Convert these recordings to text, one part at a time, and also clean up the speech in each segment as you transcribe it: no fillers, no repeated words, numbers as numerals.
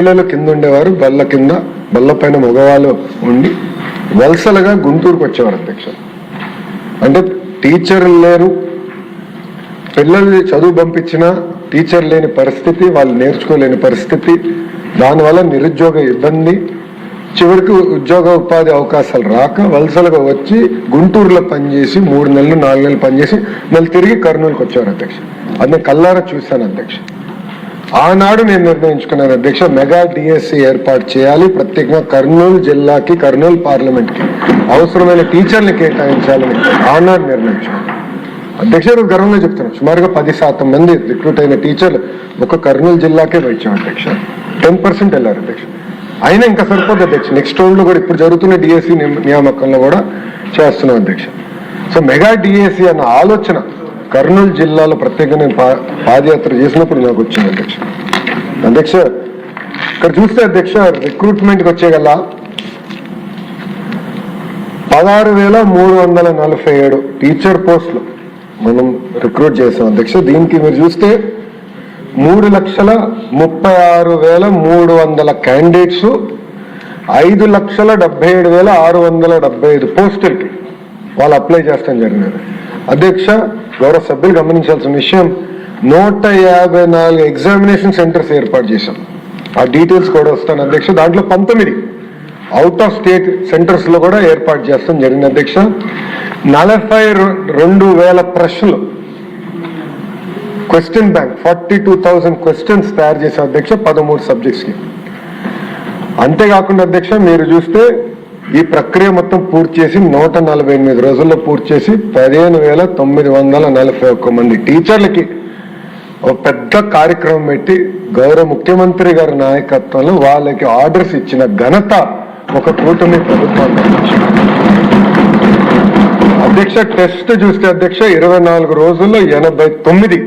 పిల్లలు కింద ఉండేవారు, బల్ల కింద బల్ల పైన మగవాళ్ళు ఉండి వలసలుగా గుంటూరుకు వచ్చేవారు అధ్యక్ష. అంటే టీచర్లు లేరు, పిల్లల్ని చదువు పంపించిన టీచర్ లేని పరిస్థితి, వాళ్ళు నేర్చుకోలేని పరిస్థితి, దానివల్ల నిరుద్యోగ ఇబ్బంది, చివరికి ఉద్యోగ ఉపాధి అవకాశాలు రాక వలసలుగా వచ్చి గుంటూరులో పనిచేసి 3 నెలలు 4 నెలలు పనిచేసి మళ్ళీ తిరిగి కర్నూలుకి వచ్చేవారు అధ్యక్ష. అది నేను కల్లారా చూశాను అధ్యక్ష. ఆనాడు నేను నిర్ణయించుకున్నాను అధ్యక్ష, మెగా డిఎస్సి ఏర్పాటు చేయాలి, ప్రత్యేకంగా కర్నూలు జిల్లాకి కర్నూలు పార్లమెంట్కి అవసరమైన టీచర్లు కేటాయించాలని ఆనాడు నిర్ణయించుకున్నాను అధ్యక్ష. గర్వంగా చెప్తున్నాను, సుమారుగా 10% మంది రిక్రూట్ అయిన టీచర్లు ఒక కర్నూలు జిల్లాకే వచ్చాం అధ్యక్ష. 10% వెళ్ళారు అధ్యక్ష. అయినా ఇంకా సరిపోదు అధ్యక్ష. నెక్స్ట్ రౌండ్ లో కూడా ఇప్పుడు జరుగుతున్న డిఎస్సి నియామకంలో కూడా చేస్తున్నాం అధ్యక్ష. సో మెగా డిఎస్సి అన్న ఆలోచన కర్నూలు జిల్లాలో ప్రత్యేకంగా నేను పాదయాత్ర చేసినప్పుడు నాకు వచ్చింది అధ్యక్ష. అధ్యక్ష ఇక్కడ చూస్తే అధ్యక్ష, రిక్రూట్మెంట్కి వచ్చేగల 16,347 టీచర్ పోస్టులు మనం రిక్రూట్ చేసాం అధ్యక్ష. దీనికి మీరు చూస్తే 3,36,300 క్యాండిడేట్స్, 5,77,675 పోస్టులకి వాళ్ళు అప్లై చేస్తాం జరిగినది అధ్యక్ష. గౌరవ సభ్యులు గమనించాల్సిన విషయం, 154 ఎగ్జామినేషన్ సెంటర్స్ ఏర్పాటు చేశాం. ఆ డీటెయిల్స్ కూడా వస్తాను అధ్యక్ష. దాంట్లో 19 అవుట్ ఆఫ్ స్టేట్ సెంటర్స్ లో కూడా ఏర్పాటు చేస్తాం జరిగింది అధ్యక్ష. 42,000 ప్రశ్నలు, క్వశ్చన్ బ్యాంక్ 42,000 క్వశ్చన్స్ తయారు చేశాం అధ్యక్ష 13 సబ్జెక్ట్స్ కి. అంతేకాకుండా అధ్యక్ష మీరు చూస్తే ఈ ప్రక్రియ మొత్తం పూర్తి చేసి 148 రోజుల్లో పూర్తి చేసి 15,941 మంది టీచర్లకి ఒక పెద్ద కార్యక్రమం పెట్టి గౌరవ ముఖ్యమంత్రి గారి నాయకత్వంలో వాళ్ళకి ఆర్డర్స్ ఇచ్చిన ఘనత ఒక కూటమి ప్రభుత్వానికి అధ్యక్ష. టెస్ట్ చూస్తే అధ్యక్ష 24 రోజుల్లో 89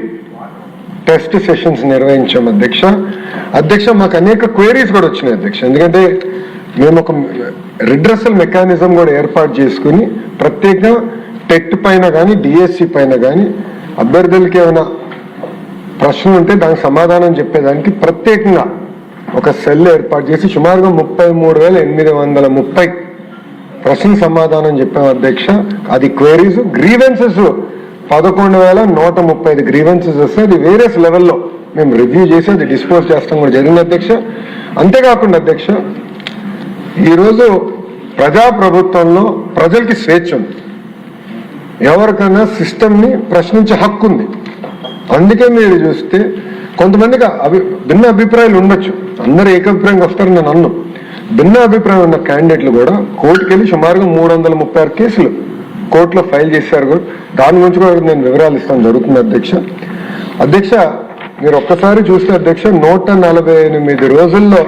టెస్ట్ సెషన్స్ నిర్వహించాం అధ్యక్ష. అధ్యక్ష మాకు అనేక క్వైరీస్ కూడా వచ్చినాయి అధ్యక్ష. ఎందుకంటే మేము ఒక రిడ్రెసల్ మెకానిజం కూడా ఏర్పాటు చేసుకుని ప్రత్యేకంగా టెట్ పైన కానీ డిఎస్సి పైన కానీ అభ్యర్థులకి ఏమైనా ప్రశ్నలు ఉంటే దానికి సమాధానం చెప్పేదానికి ప్రత్యేకంగా ఒక సెల్ ఏర్పాటు చేసి సుమారుగా 33,830 ప్రశ్న సమాధానం చెప్పాం అధ్యక్ష. అది క్వైరీస్. గ్రీవెన్సెస్ 11,135 గ్రీవెన్సెస్ వస్తే అది వేరియస్ లెవెల్లో మేము రివ్యూ చేసి అది డిస్పోజ్ చేస్తాం కూడా జరిగింది అధ్యక్ష. అంతేకాకుండా అధ్యక్ష ఈరోజు ప్రజాప్రభుత్వంలో ప్రజలకి స్వేచ్ఛ ఉంది, ఎవరికైనా సిస్టమ్ని ప్రశ్నించే హక్కు ఉంది. అందుకే మీరు చూస్తే కొంతమందికి భిన్న అభిప్రాయాలు ఉండొచ్చు, అందరూ ఏకాభిప్రాయంగా వస్తారని నేను అన్ను. భిన్న అభిప్రాయం ఉన్న క్యాండిడేట్లు కూడా కోర్టుకు వెళ్ళి సుమారుగా 336 కేసులు కోర్టులో ఫైల్ చేశారు కూడా. దాని గురించి కూడా నేను వివరాలు ఇస్తాను జరుగుతుంది అధ్యక్ష. అధ్యక్ష మీరు ఒక్కసారి చూస్తే అధ్యక్ష 148 రోజుల్లో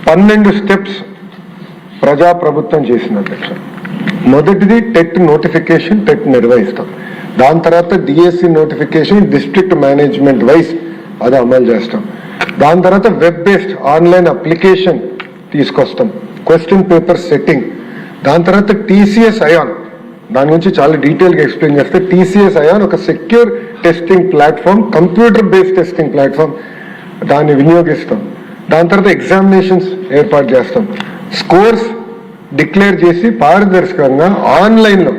12 స్టెప్స్ ప్రజాప్రభుత్వం చేసింది అధ్యక్ష. మొదటిది టెట్ నోటిఫికేషన్, టెట్ నిర్వహిస్తాం. దాని తర్వాత DSC notification district management wise అది అమలు చేస్తాం. దాని తర్వాత వెబ్ బేస్డ్ ఆన్లైన్ అప్లికేషన్ తీసుకొస్తాం, క్వశ్చన్ పేపర్ సెట్టింగ్. దాని తర్వాత టీసీఎస్ అయాన్, దాని గురించి చాలా డీటెయిల్గా ఎక్స్ప్లెయిన్ చేస్తే టీసీఎస్ అయాన్ ఒక secure testing platform, computer based testing platform, దాన్ని వినియోగిస్తాం. దాని తర్వాత ఎగ్జామినేషన్స్ ఏర్పాటు చేస్తాం. స్కోర్స్ డిక్లేర్ చేసి పారదర్శకంగా ఆన్లైన్లో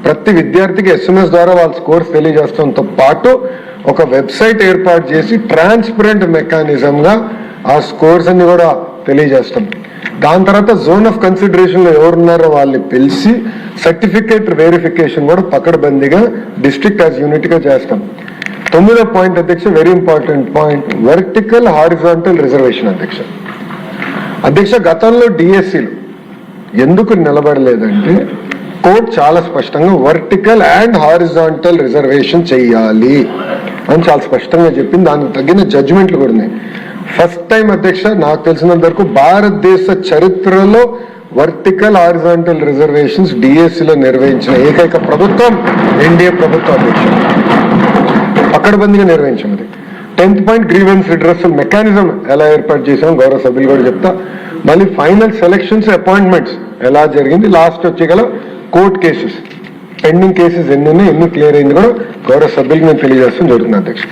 ప్రతి విద్యార్థికి SMS ద్వారా వాళ్ళ స్కోర్స్ తెలియజేస్తాంతో పాటు ఒక వెబ్సైట్ ఏర్పాటు చేసి ట్రాన్స్పరెంట్ మెకానిజంగా ఆ స్కోర్స్ అన్ని కూడా తెలియజేస్తాం. దాని తర్వాత జోన్ ఆఫ్ కన్సిడరేషన్లో ఎవరున్నారో వాళ్ళని పిలిచి సర్టిఫికేట్ వెరిఫికేషన్ కూడా పకడ్బందీగా డిస్ట్రిక్ట్ యాజ్ యూనిట్గా చేస్తాం. 9వ పాయింట్ అధ్యక్ష, very important point, vertical horizontal reservation అధ్యక్ష. అధ్యక్ష గతంలో డిఎస్సీలు ఎందుకు నిలబడలేదంటే కోర్టు చాలా స్పష్టంగా వర్టికల్ అండ్ హారిజాంటల్ రిజర్వేషన్ చెయ్యాలి అని చాలా స్పష్టంగా చెప్పింది. దానికి తగిన జడ్జిమెంట్లు కూడా ఉన్నాయి. ఫస్ట్ టైం అధ్యక్ష నాకు తెలిసినంత వరకు భారతదేశ చరిత్రలో వర్టికల్ హారిజాంటల్ రిజర్వేషన్స్ డిఎస్సిలో నిర్వహించిన ఏకైక ప్రభుత్వం ఎన్డీఏ ప్రభుత్వం అధ్యక్ష. పకడ్బందీగా నిర్వహించినది. 10th point grievance redressal mechanism ఎలా ఏర్పాటు చేసాం గౌరవ సభ్యులు కూడా చెప్తా. మళ్ళీ ఫైనల్ సెలక్షన్స్ అపాయింట్మెంట్స్ ఎలా జరిగింది, లాస్ట్ వచ్చే గల కోర్ట్ కేసెస్ పెండింగ్ కేసెస్ ఎన్ని ఉన్నాయి, ఎన్ని క్లియర్ అయింది కూడా గౌరవ సభ్యులకు నేను తెలియజేస్తాం జరుగుతుంది అధ్యక్ష.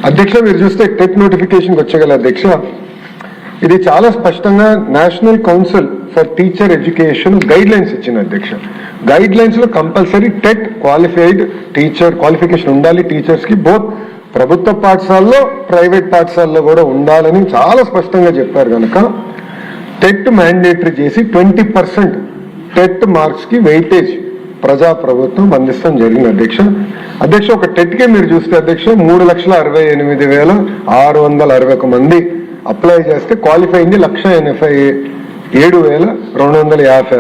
అధ్యక్ష, మీరు చూస్తే టెట్ నోటిఫికేషన్కి వచ్చగల అధ్యక్ష, ఇది చాలా స్పష్టంగా national council for teacher education guide lines ఇచ్చింది అధ్యక్ష. గైడ్ లైన్స్ లో compulsory TET qualified teacher qualification ఉండాలి టీచర్స్ కి, బోత్ ప్రభుత్వ పాఠశాలలో ప్రైవేట్ పాఠశాలలో కూడా ఉండాలని చాలా స్పష్టంగా చెప్పారు కనుక టెట్ మ్యాండేటరీ చేసి 20% టెట్ మార్క్స్ కి వెయిటేజ్ ప్రజా ప్రభుత్వం అందిస్తాం జరిగింది అధ్యక్ష. అధ్యక్ష, ఒక టెట్ కే మీరు చూస్తే అధ్యక్ష 3,68,661 మంది అప్లై చేస్తే క్వాలిఫై అయింది 1,87,256